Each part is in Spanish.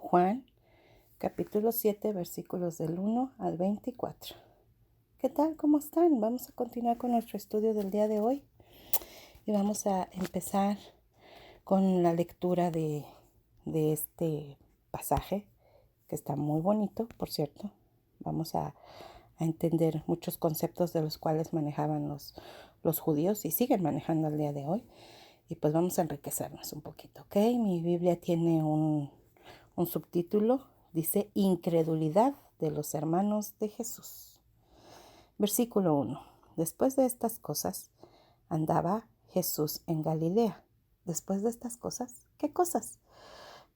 Juan, capítulo 7, versículos del 1 al 24. ¿Qué tal? ¿Cómo están? Vamos a continuar con nuestro estudio del día de hoy y vamos a empezar con la lectura de este pasaje, que está muy bonito, por cierto. Vamos a entender muchos conceptos de los cuales manejaban los judíos y siguen manejando al día de hoy. Y pues vamos a enriquecernos un poquito, ¿ok? Mi Biblia tiene un subtítulo, dice incredulidad de los hermanos de Jesús. Versículo 1. Después de estas cosas, andaba Jesús en Galilea. Después de estas cosas, ¿qué cosas?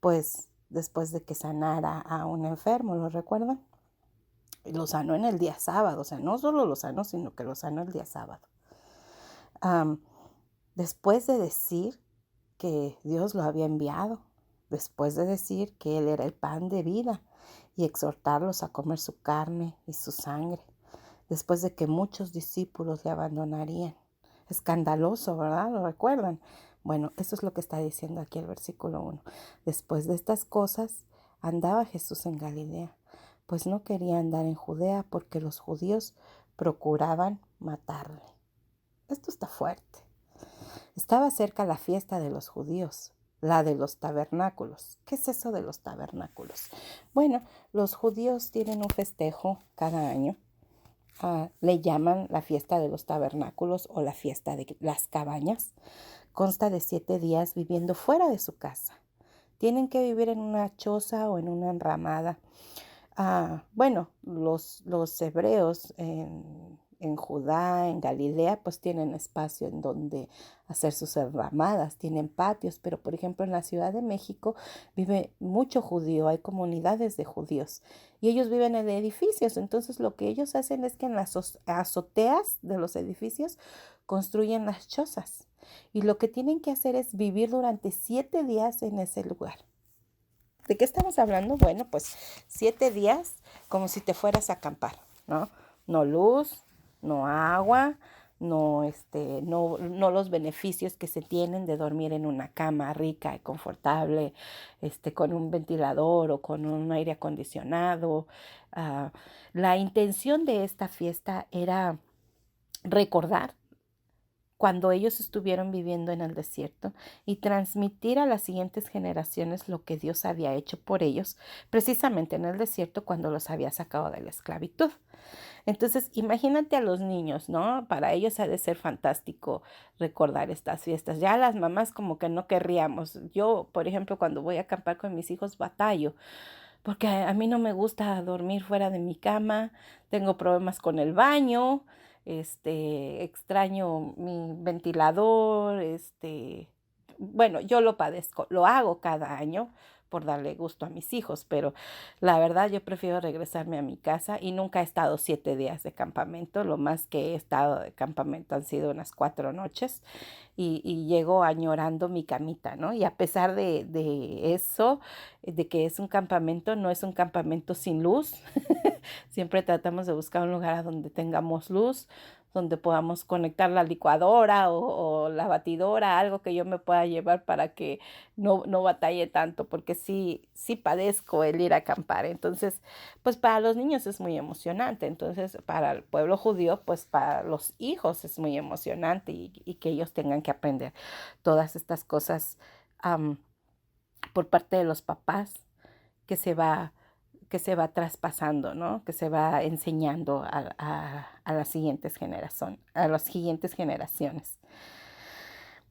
Pues después de que sanara a un enfermo, ¿lo recuerdan? Lo sanó en el día sábado, o sea, no solo lo sanó, sino que lo sanó el día sábado. Después de decir que Dios lo había enviado, después de decir que Él era el pan de vida y exhortarlos a comer su carne y su sangre, después de que muchos discípulos le abandonarían. Escandaloso, ¿verdad? ¿Lo recuerdan? Bueno, eso es lo que está diciendo aquí el versículo 1. Después de estas cosas, andaba Jesús en Galilea, pues no quería andar en Judea porque los judíos procuraban matarle. Esto está fuerte. Estaba cerca la fiesta de los judíos, la de los tabernáculos. ¿Qué es eso de los tabernáculos? Bueno, los judíos tienen un festejo cada año. Le llaman la fiesta de los tabernáculos o la fiesta de las cabañas. Consta de 7 días viviendo fuera de su casa. Tienen que vivir en una choza o en una enramada. Bueno, los hebreos en Judá, en Galilea, pues tienen espacio en donde hacer sus enramadas, tienen patios, pero por ejemplo en la Ciudad de México vive mucho judío, hay comunidades de judíos y ellos viven en edificios, entonces lo que ellos hacen es que en las azoteas de los edificios construyen las chozas y lo que tienen que hacer es vivir durante 7 días en ese lugar. ¿De qué estamos hablando? Bueno, pues 7 días como si te fueras a acampar, ¿no? No luz, no agua, no los beneficios que se tienen de dormir en una cama rica y confortable, con un ventilador o con un aire acondicionado. La intención de esta fiesta era recordar cuando ellos estuvieron viviendo en el desierto y transmitir a las siguientes generaciones lo que Dios había hecho por ellos, precisamente en el desierto cuando los había sacado de la esclavitud. Entonces, imagínate a los niños, ¿no? Para ellos ha de ser fantástico recordar estas fiestas. Ya las mamás como que no querríamos. Yo, por ejemplo, cuando voy a acampar con mis hijos, batallo porque a mí no me gusta dormir fuera de mi cama, tengo problemas con el baño, extraño mi ventilador, bueno, yo lo padezco, lo hago cada año por darle gusto a mis hijos, pero la verdad yo prefiero regresarme a mi casa y nunca he estado 7 días de campamento, lo más que he estado de campamento han sido unas 4 noches y llego añorando mi camita, ¿no? Y a pesar de eso, de que es un campamento, no es un campamento sin luz. Siempre tratamos de buscar un lugar donde tengamos luz, donde podamos conectar la licuadora o la batidora, algo que yo me pueda llevar para que no batalle tanto, porque sí padezco el ir a acampar. Entonces, pues para los niños es muy emocionante. Entonces, para el pueblo judío, pues para los hijos es muy emocionante y que ellos tengan que aprender todas estas cosas por parte de los papás que se va traspasando, ¿no? Que se va enseñando a las siguientes generaciones.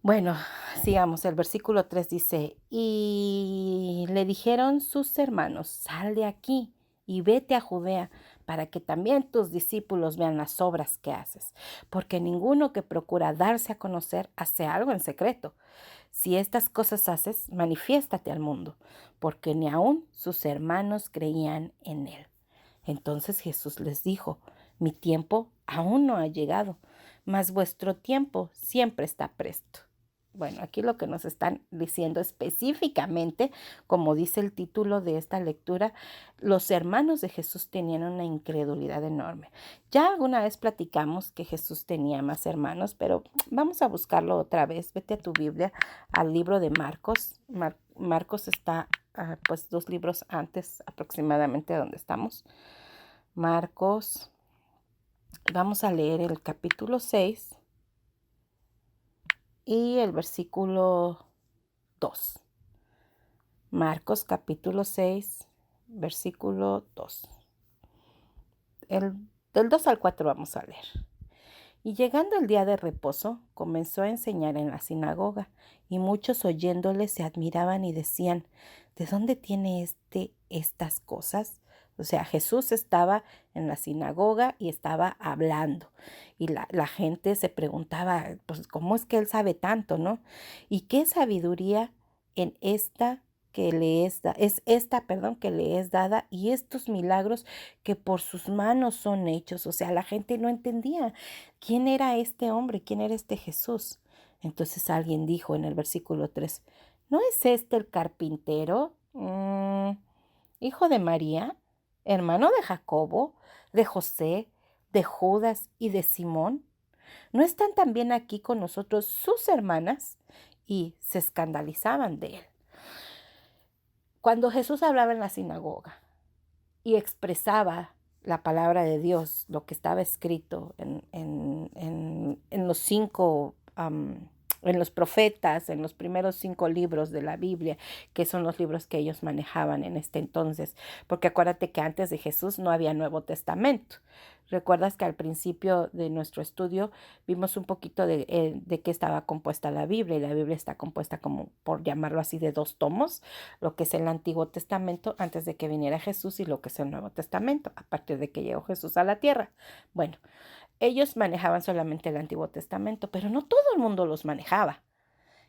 Bueno, sigamos. El versículo 3 dice, y le dijeron sus hermanos, sal de aquí y vete a Judea para que también tus discípulos vean las obras que haces, porque ninguno que procura darse a conocer hace algo en secreto. Si estas cosas haces, manifiéstate al mundo, porque ni aun sus hermanos creían en él. Entonces Jesús les dijo, mi tiempo aún no ha llegado, mas vuestro tiempo siempre está presto. Bueno, aquí lo que nos están diciendo específicamente, como dice el título de esta lectura, los hermanos de Jesús tenían una incredulidad enorme. Ya alguna vez platicamos que Jesús tenía más hermanos, pero vamos a buscarlo otra vez. Vete a tu Biblia, al libro de Marcos. Marcos está pues 2 libros antes aproximadamente de donde estamos. Marcos, vamos a leer el capítulo 6 y el versículo 2. Marcos capítulo 6, versículo 2. Del 2 al 4 vamos a leer. Y llegando el día de reposo, comenzó a enseñar en la sinagoga, y muchos oyéndole se admiraban y decían, ¿de dónde tiene estas cosas? O sea, Jesús estaba en la sinagoga y estaba hablando, y la gente se preguntaba, pues, ¿cómo es que él sabe tanto, no? ¿Y qué sabiduría en esta que le es que le es dada, y estos milagros que por sus manos son hechos? O sea, la gente no entendía quién era este hombre, quién era este Jesús. Entonces alguien dijo en el versículo 3, ¿no es este el carpintero, hijo de María, hermano de Jacobo, de José, de Judas y de Simón? ¿No están también aquí con nosotros sus hermanas? Y se escandalizaban de él. Cuando Jesús hablaba en la sinagoga y expresaba la palabra de Dios, lo que estaba escrito en los 5, en los profetas, en los primeros 5 libros de la Biblia, que son los libros que ellos manejaban en este entonces, porque acuérdate que antes de Jesús no había Nuevo Testamento. Recuerdas que al principio de nuestro estudio vimos un poquito de qué estaba compuesta la Biblia, y la Biblia está compuesta, como por llamarlo así, de 2 tomos, lo que es el Antiguo Testamento antes de que viniera Jesús y lo que es el Nuevo Testamento a partir de que llegó Jesús a la tierra. Bueno, ellos manejaban solamente el Antiguo Testamento, pero no todo el mundo los manejaba.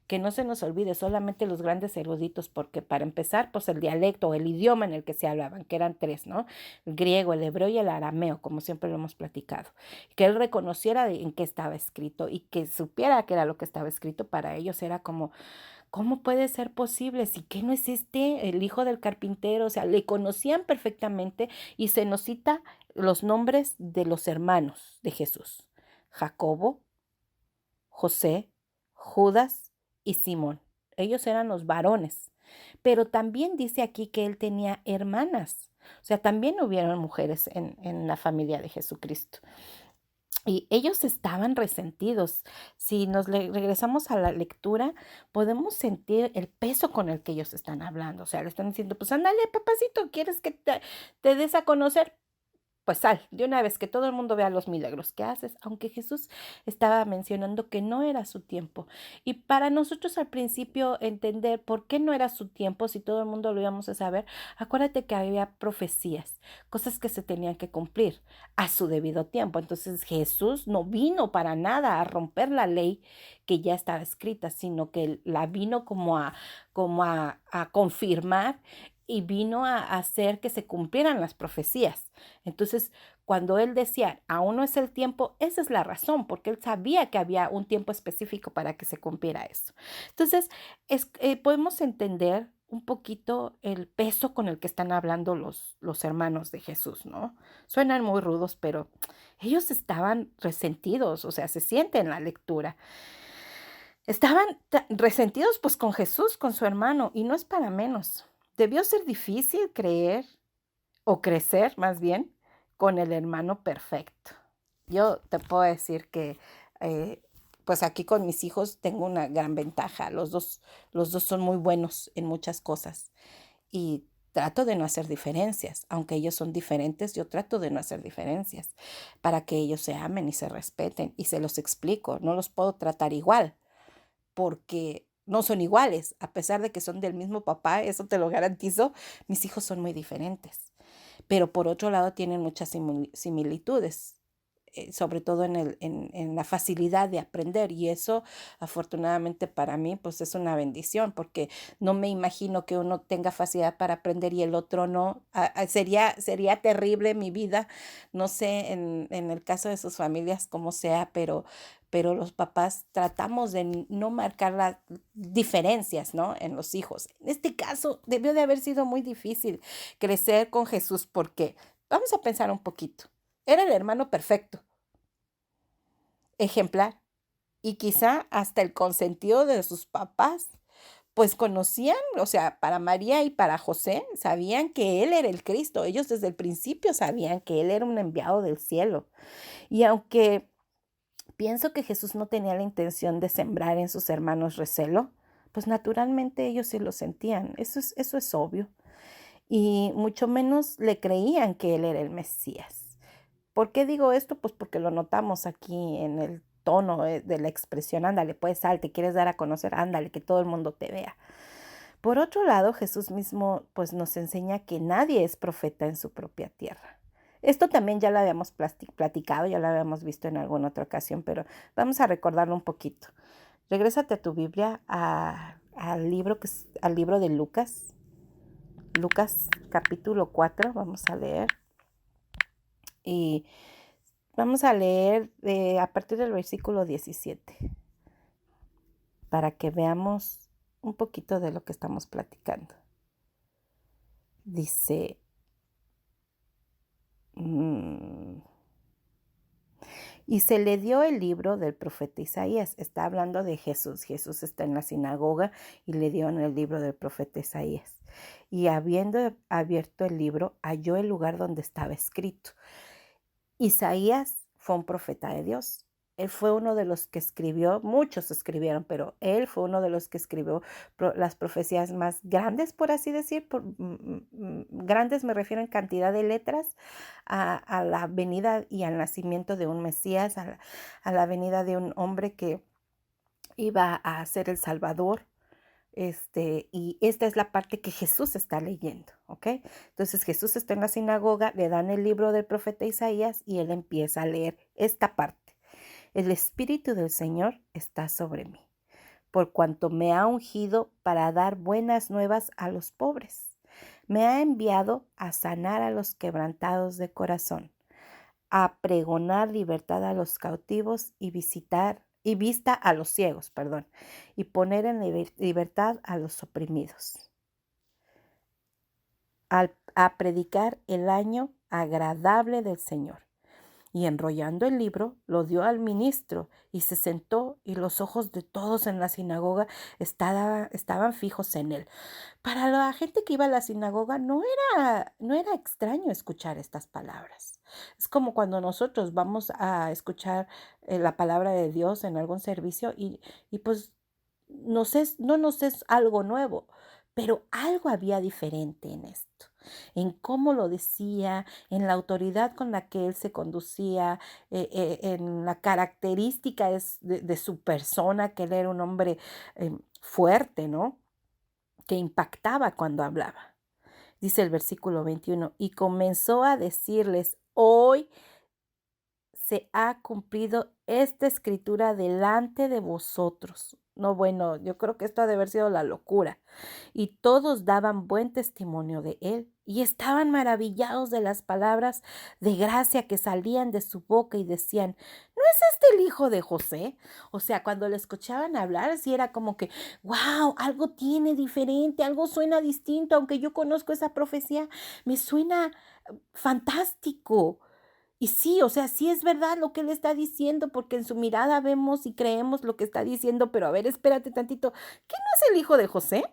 Que no se nos olvide, solamente los grandes eruditos, porque para empezar, pues el dialecto o el idioma en el que se hablaban, que eran 3, ¿no? El griego, el hebreo y el arameo, como siempre lo hemos platicado. Que él reconociera en qué estaba escrito y que supiera qué era lo que estaba escrito, para ellos era como, ¿cómo puede ser posible? Si que no es el hijo del carpintero. O sea, le conocían perfectamente, y se nos cita los nombres de los hermanos de Jesús: Jacobo, José, Judas y Simón. Ellos eran los varones. Pero también dice aquí que él tenía hermanas. O sea, también hubieron mujeres en la familia de Jesucristo. Y ellos estaban resentidos. Si nos regresamos a la lectura, podemos sentir el peso con el que ellos están hablando. O sea, le están diciendo, pues ándale, papacito, ¿quieres que te des a conocer? Pues sal, de una vez, que todo el mundo vea los milagros que haces, aunque Jesús estaba mencionando que no era su tiempo. Y para nosotros al principio entender por qué no era su tiempo, si todo el mundo lo íbamos a saber, acuérdate que había profecías, cosas que se tenían que cumplir a su debido tiempo. Entonces Jesús no vino para nada a romper la ley que ya estaba escrita, sino que la vino como a confirmar, y vino a hacer que se cumplieran las profecías. Entonces, cuando él decía, aún no es el tiempo, esa es la razón, porque él sabía que había un tiempo específico para que se cumpliera eso. Entonces, podemos entender un poquito el peso con el que están hablando los hermanos de Jesús, ¿no? Suenan muy rudos, pero ellos estaban resentidos. O sea, se siente en la lectura. Estaban resentidos pues con Jesús, con su hermano, y no es para menos. Debió ser difícil creer, o crecer más bien, con el hermano perfecto. Yo te puedo decir que pues aquí con mis hijos tengo una gran ventaja. Los dos son muy buenos en muchas cosas, y trato de no hacer diferencias. Aunque ellos son diferentes, yo trato de no hacer diferencias para que ellos se amen y se respeten, y se los explico. No los puedo tratar igual, porque no son iguales. A pesar de que son del mismo papá, eso te lo garantizo, mis hijos son muy diferentes. Pero por otro lado tienen muchas similitudes, sobre todo en la facilidad de aprender, y eso afortunadamente para mí pues es una bendición, porque no me imagino que uno tenga facilidad para aprender y el otro no. Sería terrible mi vida. No sé en el caso de sus familias cómo sea, pero los papás tratamos de no marcar las diferencias, ¿no?, en los hijos. En este caso debió de haber sido muy difícil crecer con Jesús, porque vamos a pensar un poquito. Era el hermano perfecto, ejemplar, y quizá hasta el consentido de sus papás, pues conocían, o sea, para María y para José, sabían que él era el Cristo. Ellos desde el principio sabían que él era un enviado del cielo. Y aunque pienso que Jesús no tenía la intención de sembrar en sus hermanos recelo, pues naturalmente ellos sí lo sentían. Eso es obvio. Y mucho menos le creían que él era el Mesías. ¿Por qué digo esto? Pues porque lo notamos aquí en el tono de la expresión, ándale, pues sal, te quieres dar a conocer, ándale, que todo el mundo te vea. Por otro lado, Jesús mismo pues nos enseña que nadie es profeta en su propia tierra. Esto también ya lo habíamos platicado, ya lo habíamos visto en alguna otra ocasión, pero vamos a recordarlo un poquito. Regrésate a tu Biblia al al libro de Lucas, Lucas capítulo 4, vamos a leer. Y vamos a leer a partir del versículo 17 para que veamos un poquito de lo que estamos platicando. Dice, y se le dio el libro del profeta Isaías. Está hablando de Jesús. Jesús está en la sinagoga y le dieron el libro del profeta Isaías. Y habiendo abierto el libro, halló el lugar donde estaba escrito: Isaías fue un profeta de Dios. Él fue uno de los que escribió, muchos escribieron, pero él fue uno de los que escribió las profecías más grandes, por así decir. Grandes me refiero en cantidad de letras, a la venida y al nacimiento de un Mesías, a la venida de un hombre que iba a ser el Salvador. Y esta es la parte que Jesús está leyendo, ¿ok? Entonces Jesús está en la sinagoga, le dan el libro del profeta Isaías y él empieza a leer esta parte. El Espíritu del Señor está sobre mí, por cuanto me ha ungido para dar buenas nuevas a los pobres. Me ha enviado a sanar a los quebrantados de corazón, a pregonar libertad a los cautivos y vista a los ciegos, y poner en libertad a los oprimidos, a predicar el año agradable del Señor. Y enrollando el libro, lo dio al ministro y se sentó, y los ojos de todos en la sinagoga estaban fijos en él. Para la gente que iba a la sinagoga no era extraño escuchar estas palabras. Es como cuando nosotros vamos a escuchar la palabra de Dios en algún servicio y pues no nos es algo nuevo, pero algo había diferente en esto, en cómo lo decía, en la autoridad con la que él se conducía, en la característica de su persona, que él era un hombre fuerte, ¿no? Que impactaba cuando hablaba. Dice el versículo 21, y comenzó a decirles: hoy se ha cumplido esta escritura delante de vosotros. No, bueno, yo creo que esto ha de haber sido la locura. Y todos daban buen testimonio de él y estaban maravillados de las palabras de gracia que salían de su boca y decían: ¿no es este el hijo de José? O sea, cuando le escuchaban hablar, sí era como que, wow, algo tiene diferente, algo suena distinto, aunque yo conozco esa profecía, me suena fantástico. Y sí, o sea, sí es verdad lo que él está diciendo, porque en su mirada vemos y creemos lo que está diciendo, pero a ver, espérate tantito, ¿qué no es el hijo de José?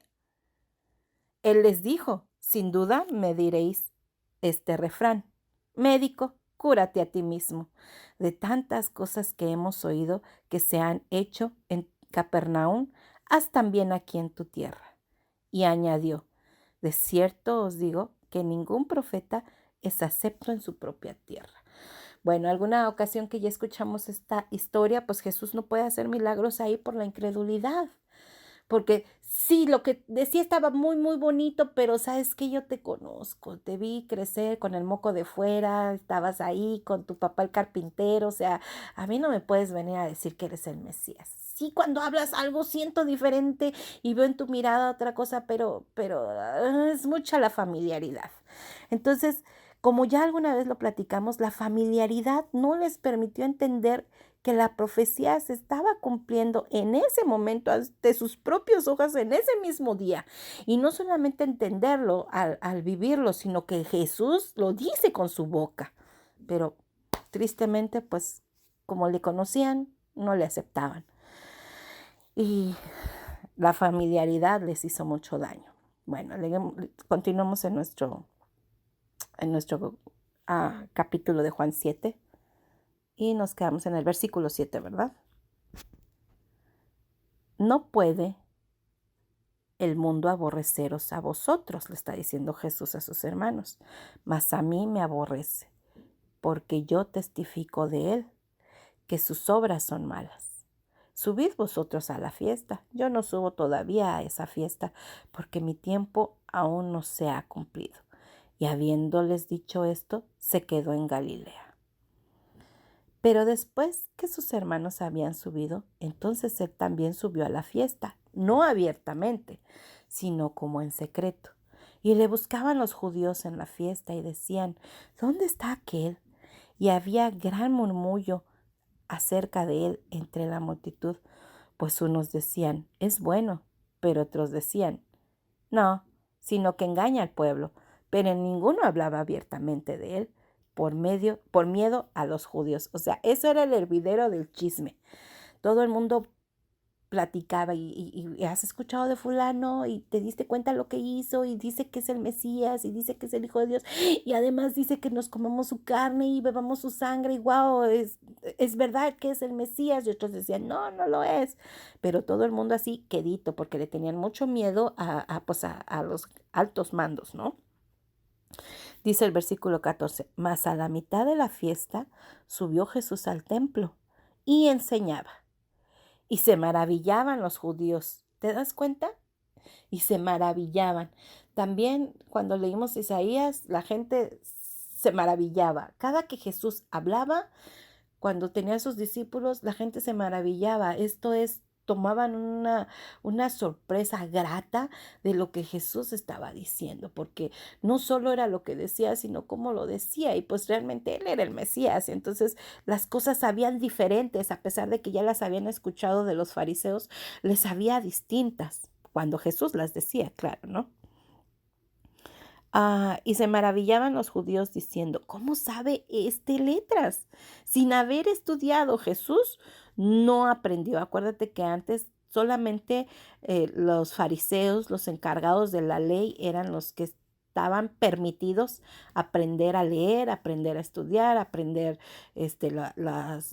Él les dijo: sin duda me diréis este refrán: médico, cúrate a ti mismo. De tantas cosas que hemos oído que se han hecho en Capernaum, haz también aquí en tu tierra. Y añadió: de cierto os digo que ningún profeta es acepto en su propia tierra. Bueno, alguna ocasión que ya escuchamos esta historia, pues Jesús no puede hacer milagros ahí por la incredulidad. Porque sí, lo que decía estaba muy, muy bonito, pero sabes que yo te conozco, te vi crecer con el moco de fuera, estabas ahí con tu papá el carpintero, o sea, a mí no me puedes venir a decir que eres el Mesías. Sí, cuando hablas algo siento diferente y veo en tu mirada otra cosa, pero es mucha la familiaridad. Entonces, como ya alguna vez lo platicamos, la familiaridad no les permitió entender que la profecía se estaba cumpliendo en ese momento ante sus propios ojos en ese mismo día. Y no solamente entenderlo al vivirlo, sino que Jesús lo dice con su boca. Pero tristemente, como le conocían, no le aceptaban. Y la familiaridad les hizo mucho daño. Bueno, continuamos en nuestro capítulo de Juan 7 y nos quedamos en el versículo 7, ¿verdad? No puede el mundo aborreceros a vosotros, le está diciendo Jesús a sus hermanos, mas a mí me aborrece, porque yo testifico de él, que sus obras son malas. Subid vosotros a la fiesta. Yo no subo todavía a esa fiesta, porque mi tiempo aún no se ha cumplido. Y habiéndoles dicho esto, se quedó en Galilea. Pero después que sus hermanos habían subido, entonces él también subió a la fiesta, no abiertamente, sino como en secreto. Y le buscaban los judíos en la fiesta y decían, ¿dónde está aquel? Y había gran murmullo acerca de él entre la multitud, pues unos decían, es bueno, pero otros decían, no, sino que engaña al pueblo. Pero ninguno hablaba abiertamente de él por miedo a los judíos. O sea, eso era el hervidero del chisme. Todo el mundo platicaba y has escuchado de fulano y te diste cuenta lo que hizo y dice que es el Mesías y dice que es el Hijo de Dios y además dice que nos comemos su carne y bebamos su sangre y wow, es verdad que es el Mesías. Y otros decían, no, no lo es. Pero todo el mundo así quedito porque le tenían mucho miedo a los altos mandos, ¿no? Dice el versículo 14, mas a la mitad de la fiesta subió Jesús al templo y enseñaba. Y se maravillaban los judíos. ¿Te das cuenta? Y se maravillaban. También cuando leímos Isaías, la gente se maravillaba. Cada que Jesús hablaba, cuando tenía a sus discípulos, la gente se maravillaba. Esto es, tomaban una sorpresa grata de lo que Jesús estaba diciendo, porque no solo era lo que decía, sino cómo lo decía, y pues realmente él era el Mesías. Entonces las cosas sabían diferentes, a pesar de que ya las habían escuchado de los fariseos, les sabía distintas, cuando Jesús las decía, claro, ¿no? Y se maravillaban los judíos diciendo, ¿cómo sabe este letras? Sin haber estudiado, Jesús no aprendió. Acuérdate que antes solamente los fariseos, los encargados de la ley, eran los que estaban permitidos aprender a leer, aprender a estudiar, aprender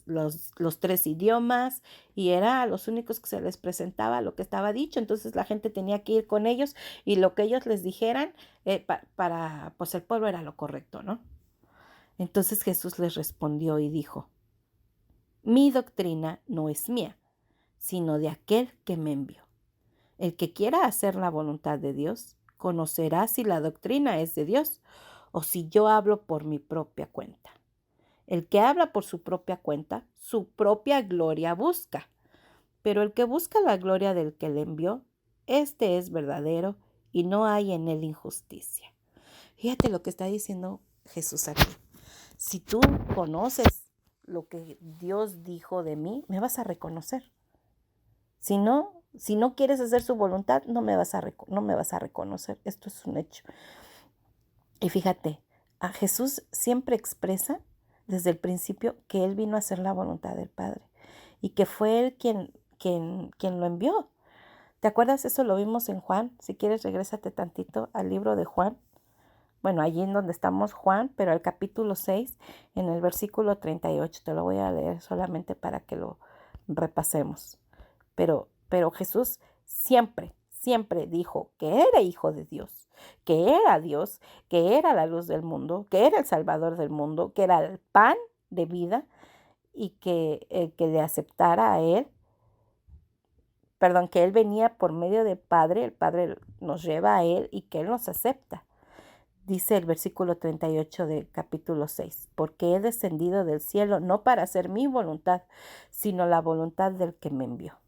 los tres idiomas, y era a los únicos que se les presentaba lo que estaba dicho. Entonces la gente tenía que ir con ellos y lo que ellos les dijeran pues el pueblo era lo correcto, ¿no? Entonces Jesús les respondió y dijo, mi doctrina no es mía, sino de aquel que me envió. El que quiera hacer la voluntad de Dios, conocerá si la doctrina es de Dios o si yo hablo por mi propia cuenta. El que habla por su propia cuenta, su propia gloria busca. Pero el que busca la gloria del que le envió, este es verdadero y no hay en él injusticia. Fíjate lo que está diciendo Jesús aquí. Si tú conoces lo que Dios dijo de mí, me vas a reconocer. Si no quieres hacer su voluntad, no me vas a reconocer. Esto es un hecho. Y fíjate, a Jesús siempre expresa desde el principio que Él vino a hacer la voluntad del Padre y que fue Él quien lo envió. ¿Te acuerdas? Eso lo vimos en Juan. Si quieres, regrésate tantito al libro de Juan. Bueno, allí en donde estamos Juan, pero al capítulo 6, en el versículo 38. Te lo voy a leer solamente para que lo repasemos. Pero Jesús siempre dijo que era hijo de Dios, que era Dios, que era la luz del mundo, que era el Salvador del mundo, que era el pan de vida y que el que le aceptara a Él, que Él venía por medio del Padre, el Padre nos lleva a Él y que Él nos acepta. Dice el versículo 38 del capítulo 6, porque he descendido del cielo no para hacer mi voluntad, sino la voluntad del que me envió.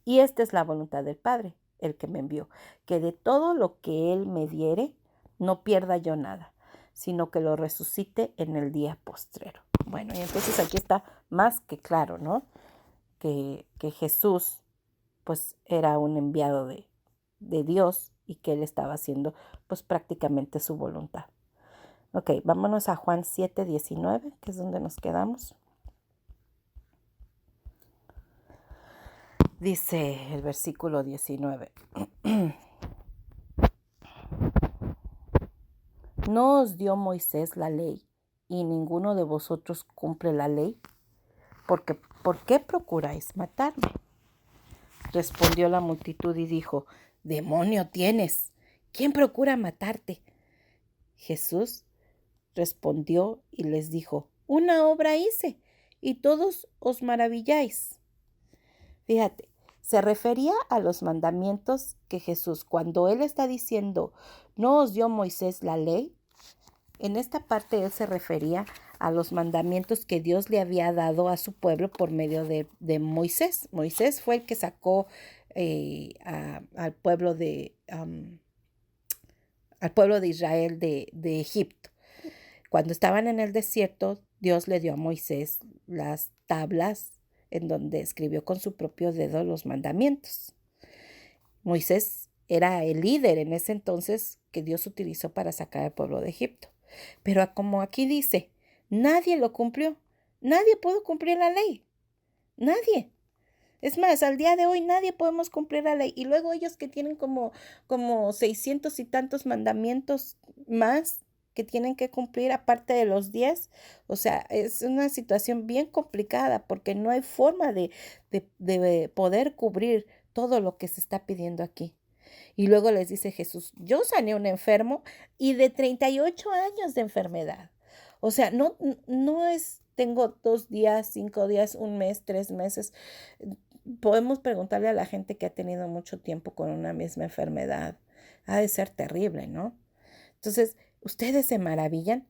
Y esta es la voluntad del Padre, el que me envió, que de todo lo que Él me diere, no pierda yo nada, sino que lo resucite en el día postrero. Bueno, y entonces aquí está más que claro, ¿no? Que Jesús, pues, era un enviado de Dios y que Él estaba haciendo, pues, prácticamente su voluntad. Ok, vámonos a Juan 7:19, que es donde nos quedamos. Dice el versículo 19. ¿No os dio Moisés la ley y ninguno de vosotros cumple la ley? ¿Por qué procuráis matarme? Respondió la multitud y dijo: Demonio tienes. ¿Quién procura matarte? Jesús respondió y les dijo: Una obra hice y todos os maravilláis. Fíjate, se refería a los mandamientos que Jesús, cuando él está diciendo, ¿no os dio Moisés la ley? En esta parte él se refería a los mandamientos que Dios le había dado a su pueblo por medio de Moisés. Moisés fue el que sacó al pueblo de Israel de Egipto. Cuando estaban en el desierto, Dios le dio a Moisés las tablas en donde escribió con su propio dedo los mandamientos. Moisés era el líder en ese entonces que Dios utilizó para sacar al pueblo de Egipto. Pero como aquí dice, nadie lo cumplió. Nadie pudo cumplir la ley. Nadie. Es más, al día de hoy nadie podemos cumplir la ley. Y luego ellos que tienen como 600 y tantos mandamientos más que tienen que cumplir aparte de los 10. O sea, es una situación bien complicada porque no hay forma de poder cubrir todo lo que se está pidiendo aquí. Y luego les dice Jesús, yo sané a un enfermo y de 38 años de enfermedad. O sea, no es, tengo 2 días, 5 días, 1 mes, 3 meses. Podemos preguntarle a la gente que ha tenido mucho tiempo con una misma enfermedad. Ha de ser terrible, ¿no? Entonces, ustedes se maravillan.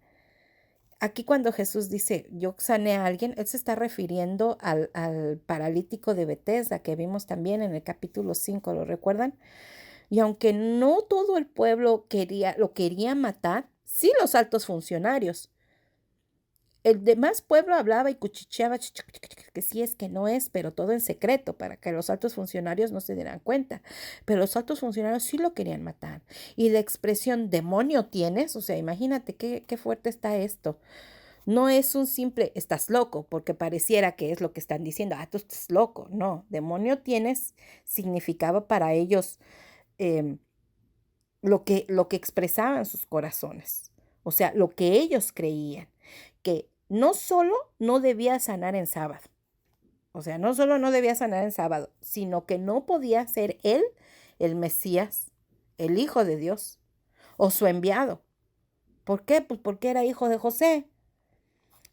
Aquí cuando Jesús dice, yo sané a alguien, él se está refiriendo al paralítico de Betesda que vimos también en el capítulo 5, ¿lo recuerdan? Y aunque no todo el pueblo lo quería matar, sí los altos funcionarios. El demás pueblo hablaba y cuchicheaba que sí es, que no es, pero todo en secreto para que los altos funcionarios no se dieran cuenta. Pero los altos funcionarios sí lo querían matar. Y la expresión demonio tienes, o sea, imagínate qué fuerte está esto. No es un simple estás loco, porque pareciera que es lo que están diciendo, tú estás loco. No, demonio tienes significaba para ellos lo que expresaban sus corazones, o sea, lo que ellos creían, que no solo no debía sanar en sábado, o sea, no solo no debía sanar en sábado, sino que no podía ser él el Mesías, el Hijo de Dios, o su enviado. ¿Por qué? Pues porque era hijo de José.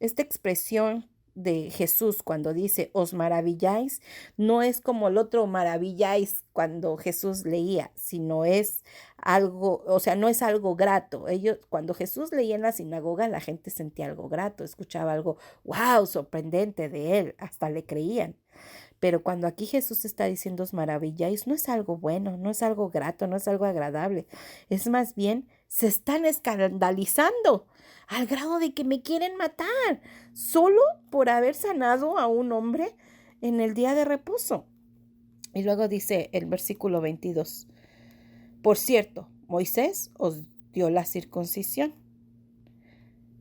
Esta expresión de Jesús cuando dice os maravilláis, no es como el otro maravilláis cuando Jesús leía, sino es algo, o sea, no es algo grato. Cuando Jesús leía en la sinagoga, la gente sentía algo grato, escuchaba algo, wow, sorprendente de él, hasta le creían. Pero cuando aquí Jesús está diciendo os maravilláis, no es algo bueno, no es algo grato, no es algo agradable. Es más bien, se están escandalizando al grado de que me quieren matar solo por haber sanado a un hombre en el día de reposo. Y luego dice el versículo 22. Por cierto, Moisés os dio la circuncisión,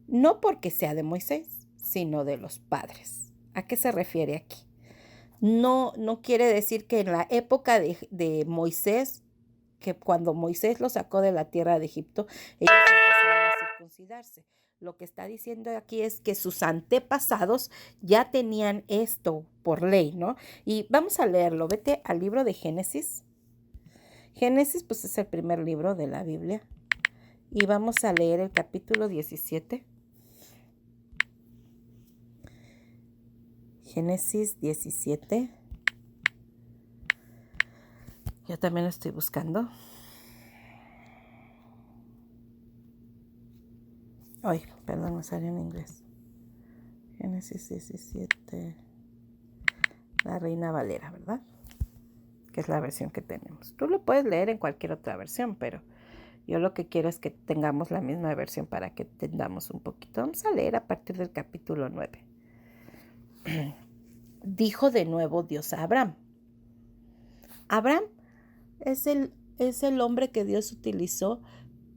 no porque sea de Moisés, sino de los padres. ¿A qué se refiere aquí? No quiere decir que en la época de Moisés, que cuando Moisés lo sacó de la tierra de Egipto, ellos empezaron a circuncidarse. Lo que está diciendo aquí es que sus antepasados ya tenían esto por ley, ¿no? Y vamos a leerlo. Vete al libro de Génesis. Génesis, pues es el primer libro de la Biblia. Y vamos a leer el capítulo 17. Génesis 17. Yo también lo estoy buscando. Ay, perdón, me salió en inglés. Génesis 17. La Reina Valera, ¿verdad? Que es la versión que tenemos. Tú lo puedes leer en cualquier otra versión, pero yo lo que quiero es que tengamos la misma versión para que entendamos un poquito. Vamos a leer a partir del capítulo 9. Dijo de nuevo Dios a Abraham. Abraham es el hombre que Dios utilizó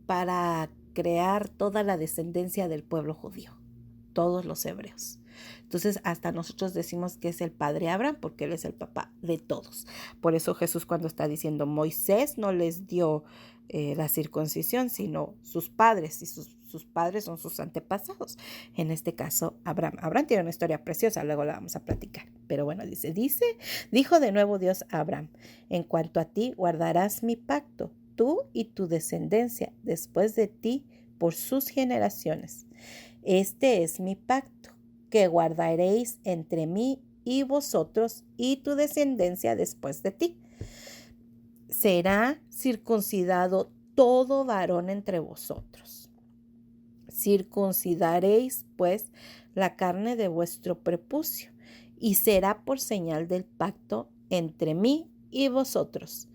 para crear toda la descendencia del pueblo judío, todos los hebreos. Entonces, hasta nosotros decimos que es el padre Abraham porque él es el papá de todos. Por eso Jesús cuando está diciendo Moisés no les dio la circuncisión, sino sus padres, y sus padres son sus antepasados. En este caso, Abraham. Abraham tiene una historia preciosa, luego la vamos a platicar. Pero bueno, dijo de nuevo Dios a Abraham, en cuanto a ti guardarás mi pacto, tú y tu descendencia después de ti por sus generaciones. Este es mi pacto, que guardaréis entre mí y vosotros y tu descendencia después de ti. Será circuncidado todo varón entre vosotros. Circuncidaréis, pues, la carne de vuestro prepucio, y será por señal del pacto entre mí y vosotros.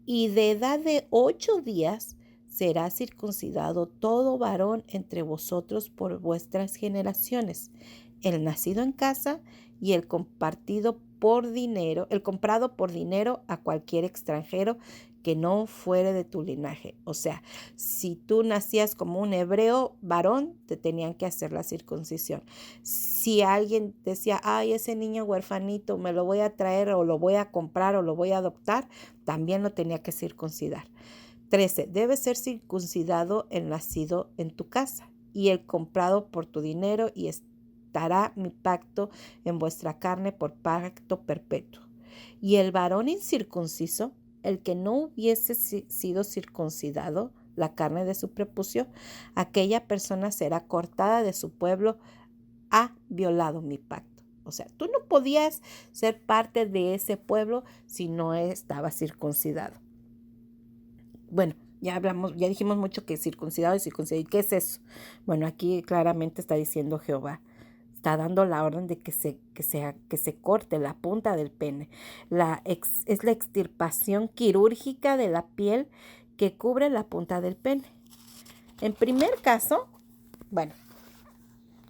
Y de edad de 8 días será circuncidado todo varón entre vosotros por vuestras generaciones, el nacido en casa y el comprado por dinero a cualquier extranjero que no fuere de tu linaje. O sea, si tú nacías como un hebreo varón, te tenían que hacer la circuncisión. Si alguien decía, ay, ese niño huerfanito, me lo voy a traer o lo voy a comprar o lo voy a adoptar, también lo tenía que circuncidar. 13. Debe ser circuncidado el nacido en tu casa y el comprado por tu dinero, y estará mi pacto en vuestra carne por pacto perpetuo. Y el varón incircunciso, el que no hubiese sido circuncidado, la carne de su prepucio, aquella persona será cortada de su pueblo, ha violado mi pacto. O sea, tú no podías ser parte de ese pueblo si no estabas circuncidado. Bueno, ya dijimos mucho que circuncidado y circuncidado. ¿Y qué es eso? Bueno, aquí claramente está diciendo Jehová. Está dando la orden de que se corte la punta del pene. Es la extirpación quirúrgica de la piel que cubre la punta del pene. En primer caso, bueno,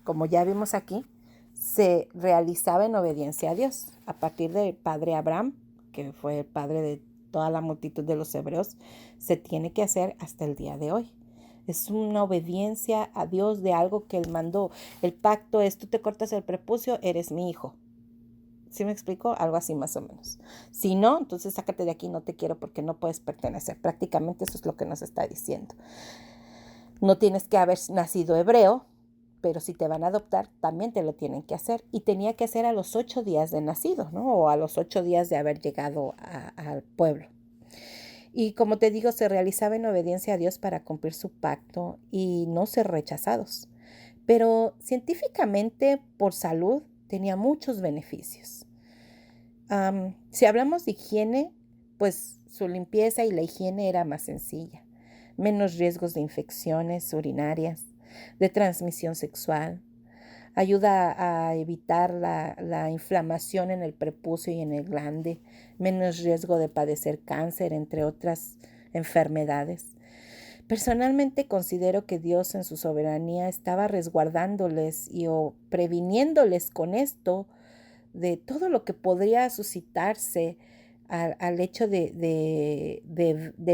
como ya vimos aquí, se realizaba en obediencia a Dios. A partir del padre Abraham, que fue el padre de toda la multitud de los hebreos, se tiene que hacer hasta el día de hoy. Es una obediencia a Dios de algo que Él mandó. El pacto es, tú te cortas el prepucio, eres mi hijo. ¿Sí me explico? Algo así más o menos. Si no, entonces sácate de aquí, no te quiero porque no puedes pertenecer. Prácticamente eso es lo que nos está diciendo. No tienes que haber nacido hebreo, pero si te van a adoptar, también te lo tienen que hacer. Y tenía que hacer a los 8 días de nacido, ¿no? O a los 8 días de haber llegado al pueblo. Y como te digo, se realizaba en obediencia a Dios para cumplir su pacto y no ser rechazados. Pero científicamente, por salud, tenía muchos beneficios. Si hablamos de higiene, pues su limpieza y la higiene era más sencilla. Menos riesgos de infecciones urinarias, de transmisión sexual. Ayuda a evitar la inflamación en el prepucio y en el glande, menos riesgo de padecer cáncer, entre otras enfermedades. Personalmente considero que Dios en su soberanía estaba resguardándoles o previniéndoles con esto de todo lo que podría suscitarse al hecho de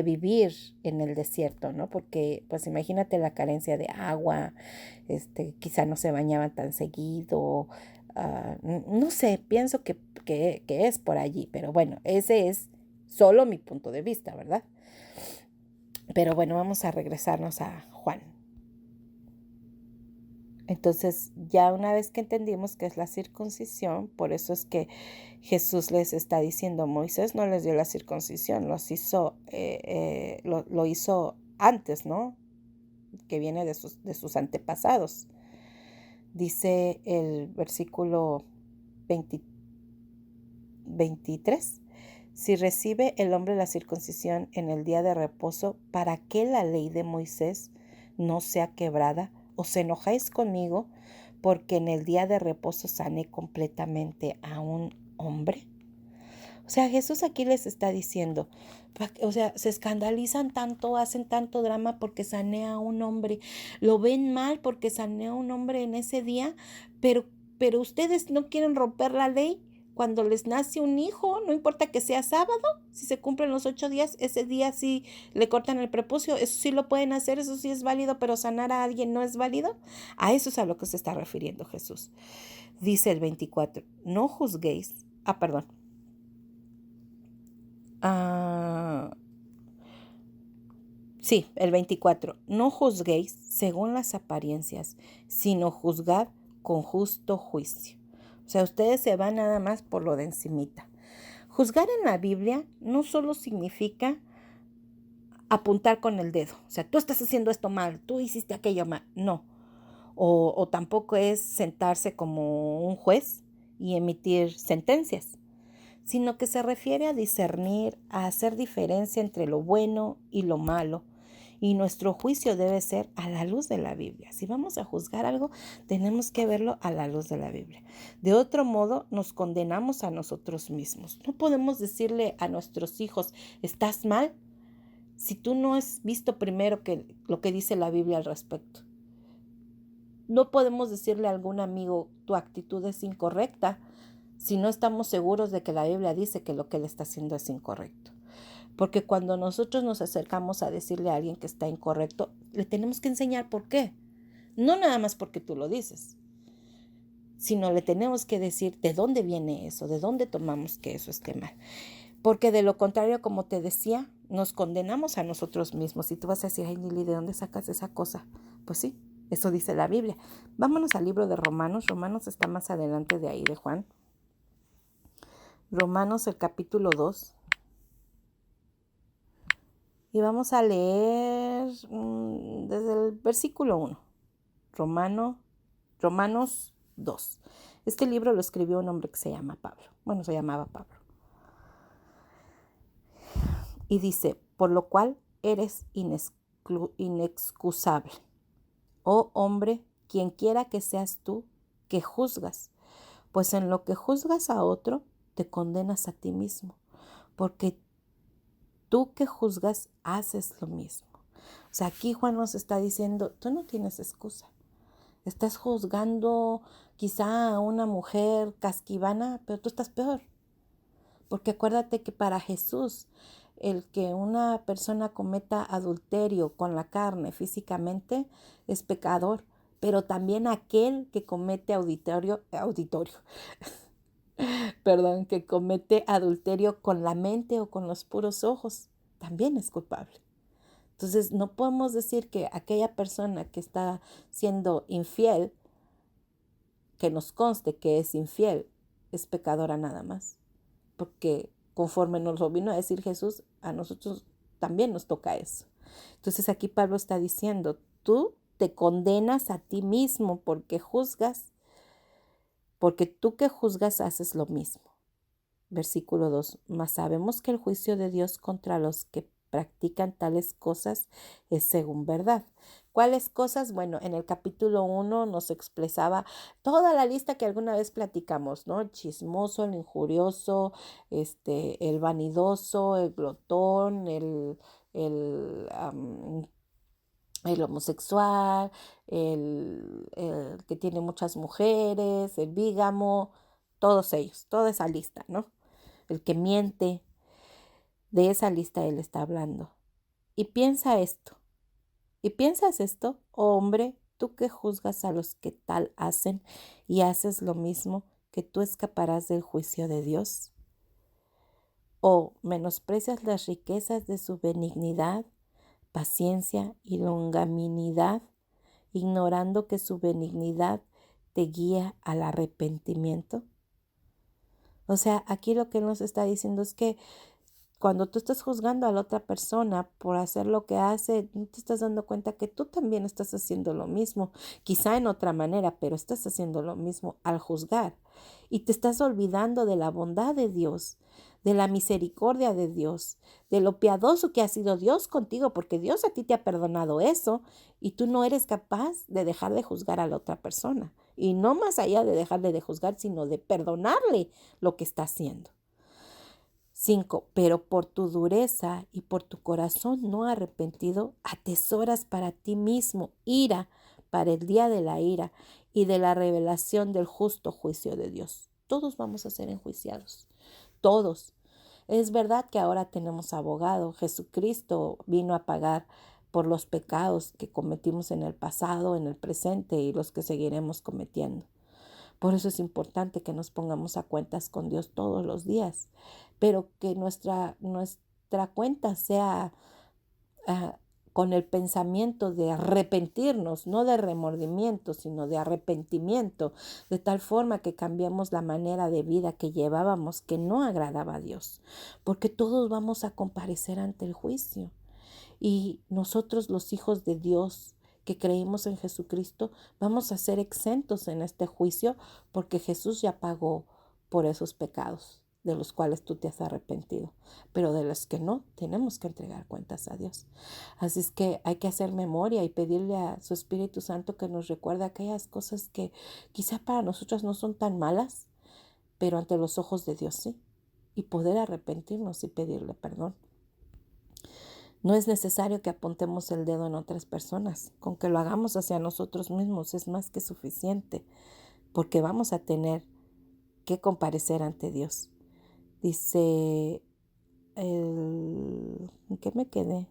vivir en el desierto, ¿no? Porque, pues imagínate la carencia de agua, quizá no se bañaban tan seguido, no sé, pienso que es por allí, pero bueno, ese es solo mi punto de vista, ¿verdad? Pero bueno, vamos a regresarnos a Juan. Entonces, ya una vez que entendimos qué es la circuncisión, por eso es que Jesús les está diciendo, Moisés no les dio la circuncisión, lo hizo antes, ¿no? Que viene de sus antepasados. Dice el versículo 23, si recibe el hombre la circuncisión en el día de reposo, ¿para qué la ley de Moisés no sea quebrada? ¿Os enojáis conmigo porque en el día de reposo sané completamente a un hombre? O sea, Jesús aquí les está diciendo, o sea, se escandalizan tanto, hacen tanto drama porque sané a un hombre, lo ven mal porque sané a un hombre en ese día, pero ustedes no quieren romper la ley. cuando les nace un hijo, no importa que sea sábado, si se cumplen los 8 días, ese día sí le cortan el prepucio, eso sí lo pueden hacer, eso sí es válido, pero sanar a alguien no es válido. A eso es a lo que se está refiriendo Jesús. Dice el 24, no juzguéis, perdón. Sí, el 24, no juzguéis según las apariencias, sino juzgad con justo juicio. O sea, ustedes se van nada más por lo de encimita. Juzgar en la Biblia no solo significa apuntar con el dedo. O sea, tú estás haciendo esto mal, tú hiciste aquello mal. No. O tampoco es sentarse como un juez y emitir sentencias, sino que se refiere a discernir, a hacer diferencia entre lo bueno y lo malo. Y nuestro juicio debe ser a la luz de la Biblia. Si vamos a juzgar algo, tenemos que verlo a la luz de la Biblia. De otro modo, nos condenamos a nosotros mismos. No podemos decirle a nuestros hijos, estás mal, si tú no has visto primero lo que dice la Biblia al respecto. No podemos decirle a algún amigo, tu actitud es incorrecta, si no estamos seguros de que la Biblia dice que lo que él está haciendo es incorrecto. Porque cuando nosotros nos acercamos a decirle a alguien que está incorrecto, le tenemos que enseñar por qué. No nada más porque tú lo dices, sino le tenemos que decir de dónde viene eso, de dónde tomamos que eso esté mal. Porque de lo contrario, como te decía, nos condenamos a nosotros mismos. Y tú vas a decir, ay, Nili, ¿de dónde sacas esa cosa? Pues sí, eso dice la Biblia. Vámonos al libro de Romanos. Romanos está más adelante de ahí, de Juan. Romanos, el capítulo 2. Y vamos a leer desde el versículo 1. Romanos 2. Este libro lo escribió un hombre que se llama Pablo. Bueno, se llamaba Pablo. Y dice, por lo cual eres inexcusable. Oh hombre, quien quiera que seas tú, que juzgas, pues en lo que juzgas a otro, te condenas a ti mismo, porque tú que juzgas haces lo mismo. O sea, aquí Juan nos está diciendo, tú no tienes excusa. Estás juzgando quizá a una mujer casquivana, pero tú estás peor. Porque acuérdate que para Jesús, el que una persona cometa adulterio con la carne físicamente es pecador, pero también aquel que comete que comete adulterio con la mente o con los puros ojos, también es culpable. Entonces, no podemos decir que aquella persona que está siendo infiel, que nos conste que es infiel, es pecadora nada más. Porque conforme nos lo vino a decir Jesús, a nosotros también nos toca eso. Entonces aquí Pablo está diciendo, tú te condenas a ti mismo porque juzgas, porque tú que juzgas haces lo mismo. Versículo 2, mas sabemos que el juicio de Dios contra los que practican tales cosas es según verdad. ¿Cuáles cosas? Bueno, en el capítulo 1 nos expresaba toda la lista que alguna vez platicamos, ¿no? El chismoso, el injurioso, el vanidoso, el glotón, el homosexual, el que tiene muchas mujeres, el bígamo, todos ellos, toda esa lista, ¿no? El que miente, de esa lista él está hablando. Y piensas esto, oh hombre, tú que juzgas a los que tal hacen y haces lo mismo, que tú escaparás del juicio de Dios. O menosprecias las riquezas de su benignidad, paciencia y longanimidad, ignorando que su benignidad te guía al arrepentimiento. O sea, aquí lo que él nos está diciendo es que cuando tú estás juzgando a la otra persona por hacer lo que hace, no te estás dando cuenta que tú también estás haciendo lo mismo, quizá en otra manera, pero estás haciendo lo mismo al juzgar. Y te estás olvidando de la bondad de Dios, de la misericordia de Dios, de lo piadoso que ha sido Dios contigo, porque Dios a ti te ha perdonado eso y tú no eres capaz de dejar de juzgar a la otra persona. Y no más allá de dejarle de juzgar, sino de perdonarle lo que está haciendo. 5. Pero por tu dureza y por tu corazón no arrepentido, atesoras para ti mismo ira para el día de la ira y de la revelación del justo juicio de Dios. todos vamos a ser enjuiciados, todos. Es verdad que ahora tenemos abogado. Jesucristo vino a pagar por los pecados que cometimos en el pasado, en el presente y los que seguiremos cometiendo. Por eso es importante que nos pongamos a cuentas con Dios todos los días, pero que nuestra cuenta sea ah, con el pensamiento de arrepentirnos, no de remordimiento, sino de arrepentimiento, de tal forma que cambiemos la manera de vida que llevábamos que no agradaba a Dios, porque todos vamos a comparecer ante el juicio. Y nosotros, los hijos de Dios que creímos en Jesucristo, vamos a ser exentos en este juicio porque Jesús ya pagó por esos pecados de los cuales tú te has arrepentido, pero de los que no, tenemos que entregar cuentas a Dios. Así es que hay que hacer memoria y pedirle a su Espíritu Santo que nos recuerde aquellas cosas que quizá para nosotras no son tan malas, pero ante los ojos de Dios sí, y poder arrepentirnos y pedirle perdón. No es necesario que apuntemos el dedo en otras personas. Con que lo hagamos hacia nosotros mismos es más que suficiente, porque vamos a tener que comparecer ante Dios. Dice, ¿en qué me quedé?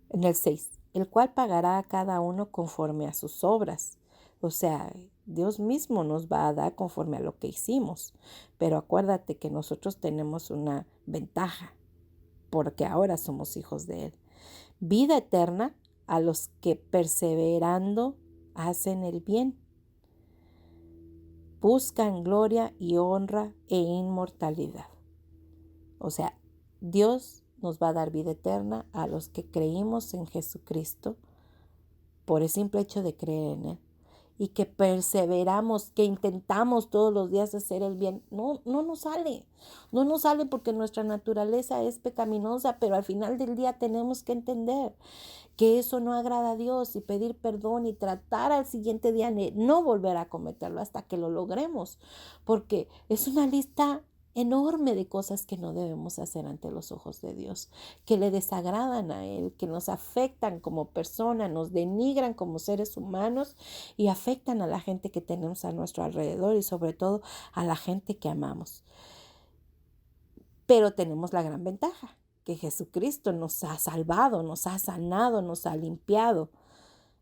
En el 6, el cual pagará a cada uno conforme a sus obras. O sea, Dios mismo nos va a dar conforme a lo que hicimos. Pero acuérdate que nosotros tenemos una ventaja, porque ahora somos hijos de Él. Vida eterna a los que perseverando hacen el bien, buscan gloria y honra e inmortalidad. O sea, Dios nos va a dar vida eterna a los que creímos en Jesucristo por el simple hecho de creer en Él. Y que perseveramos, que intentamos todos los días hacer el bien. No nos sale. No nos sale porque nuestra naturaleza es pecaminosa, pero al final del día tenemos que entender que eso no agrada a Dios y pedir perdón y tratar al siguiente día de no volver a cometerlo hasta que lo logremos, porque es una lista enorme de cosas que no debemos hacer ante los ojos de Dios, que le desagradan a Él, que nos afectan como personas, nos denigran como seres humanos y afectan a la gente que tenemos a nuestro alrededor y sobre todo a la gente que amamos. Pero tenemos la gran ventaja, que Jesucristo nos ha salvado, nos ha sanado, nos ha limpiado.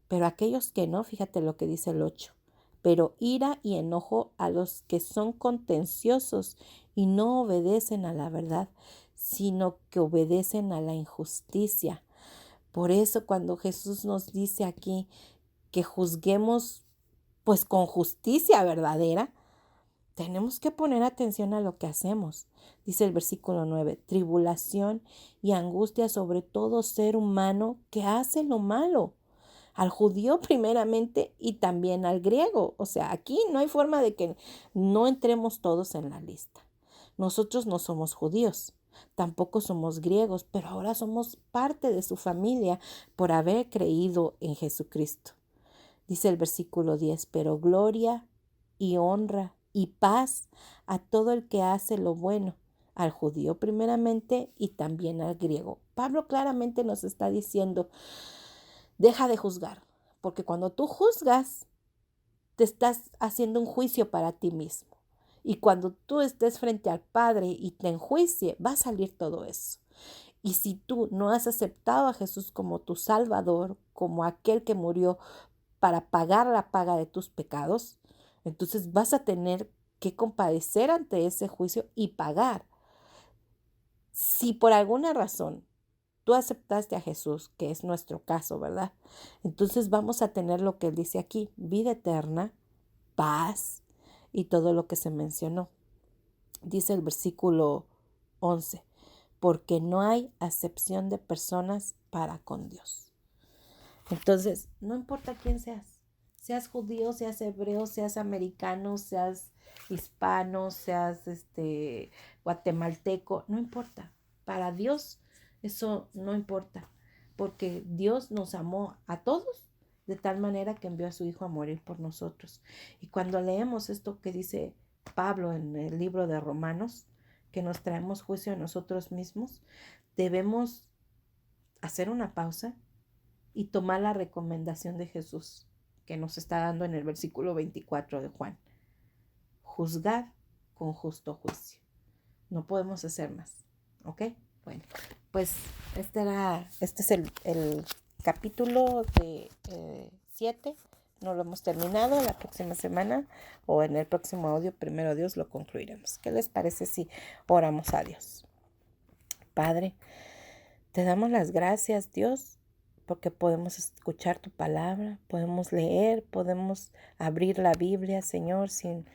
Pero aquellos que no, fíjate lo que dice el 8. Pero ira y enojo a los que son contenciosos y no obedecen a la verdad, sino que obedecen a la injusticia. Por eso cuando Jesús nos dice aquí que juzguemos pues con justicia verdadera, tenemos que poner atención a lo que hacemos. Dice el versículo 9, tribulación y angustia sobre todo ser humano que hace lo malo, al judío primeramente y también al griego. O sea, aquí no hay forma de que no entremos todos en la lista. Nosotros no somos judíos, tampoco somos griegos, pero ahora somos parte de su familia por haber creído en Jesucristo. Dice el versículo 10, pero gloria y honra y paz a todo el que hace lo bueno, al judío primeramente y también al griego. Pablo claramente nos está diciendo, deja de juzgar, porque cuando tú juzgas, te estás haciendo un juicio para ti mismo. Y cuando tú estés frente al Padre y te enjuicie, va a salir todo eso. Y si tú no has aceptado a Jesús como tu Salvador, como aquel que murió para pagar la paga de tus pecados, entonces vas a tener que comparecer ante ese juicio y pagar. Si por alguna razón tú aceptaste a Jesús, que es nuestro caso, ¿verdad? Entonces vamos a tener lo que él dice aquí, vida eterna, paz y todo lo que se mencionó. Dice el versículo 11, porque no hay acepción de personas para con Dios. Entonces, no importa quién seas judío, seas hebreo, seas americano, seas hispano, seas guatemalteco, no importa. Para Dios eso no importa, porque Dios nos amó a todos de tal manera que envió a su Hijo a morir por nosotros. Y cuando leemos esto que dice Pablo en el libro de Romanos, que nos traemos juicio a nosotros mismos, debemos hacer una pausa y tomar la recomendación de Jesús que nos está dando en el versículo 24 de Juan. juzgar con justo juicio. No podemos hacer más. ¿Ok? Bueno, pues este es el capítulo de 7. No lo hemos terminado. La próxima semana o en el próximo audio, primero Dios, lo concluiremos. ¿Qué les parece si oramos a Dios? Padre, te damos las gracias, Dios, porque podemos escuchar tu palabra, podemos leer, podemos abrir la Biblia, Señor, sin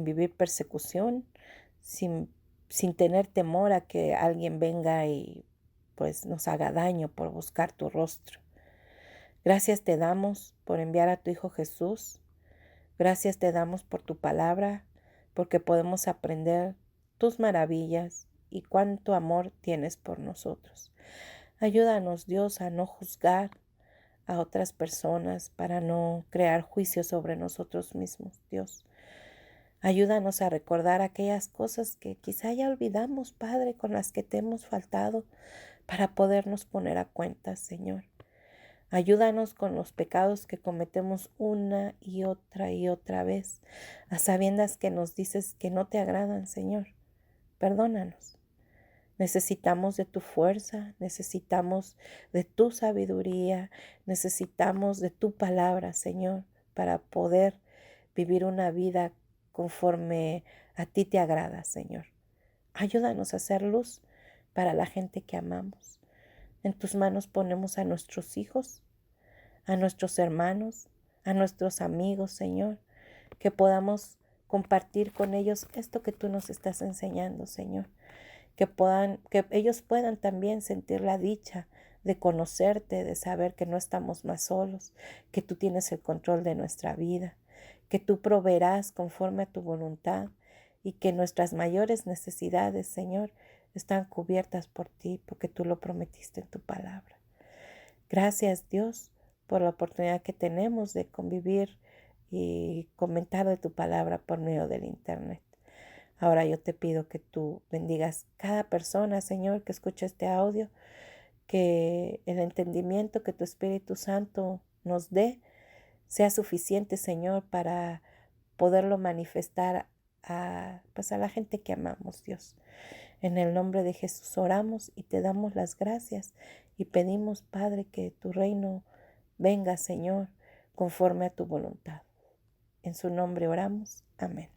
vivir persecución, sin tener temor a que alguien venga y pues nos haga daño por buscar tu rostro. Gracias te damos por enviar a tu Hijo Jesús. Gracias te damos por tu palabra, porque podemos aprender tus maravillas y cuánto amor tienes por nosotros. Ayúdanos, Dios, a no juzgar a otras personas, para no crear juicios sobre nosotros mismos, Dios. Ayúdanos a recordar aquellas cosas que quizá ya olvidamos, Padre, con las que te hemos faltado, para podernos poner a cuentas, Señor. Ayúdanos con los pecados que cometemos una y otra vez, a sabiendas que nos dices que no te agradan, Señor. Perdónanos. Necesitamos de tu fuerza, necesitamos de tu sabiduría, necesitamos de tu palabra, Señor, para poder vivir una vida conforme a ti te agrada, Señor. Ayúdanos a hacer luz para la gente que amamos. En tus manos ponemos a nuestros hijos, a nuestros hermanos, a nuestros amigos, Señor, que podamos compartir con ellos esto que tú nos estás enseñando, Señor. Que ellos puedan también sentir la dicha de conocerte, de saber que no estamos más solos, que tú tienes el control de nuestra vida, que tú proveerás conforme a tu voluntad y que nuestras mayores necesidades, Señor, están cubiertas por ti, porque tú lo prometiste en tu palabra. Gracias, Dios, por la oportunidad que tenemos de convivir y comentar de tu palabra por medio del Internet. Ahora yo te pido que tú bendigas cada persona, Señor, que escuche este audio, que el entendimiento que tu Espíritu Santo nos dé sea suficiente, Señor, para poderlo manifestar pues a la gente que amamos, Dios. En el nombre de Jesús oramos y te damos las gracias y pedimos, Padre, que tu reino venga, Señor, conforme a tu voluntad. En su nombre oramos. Amén.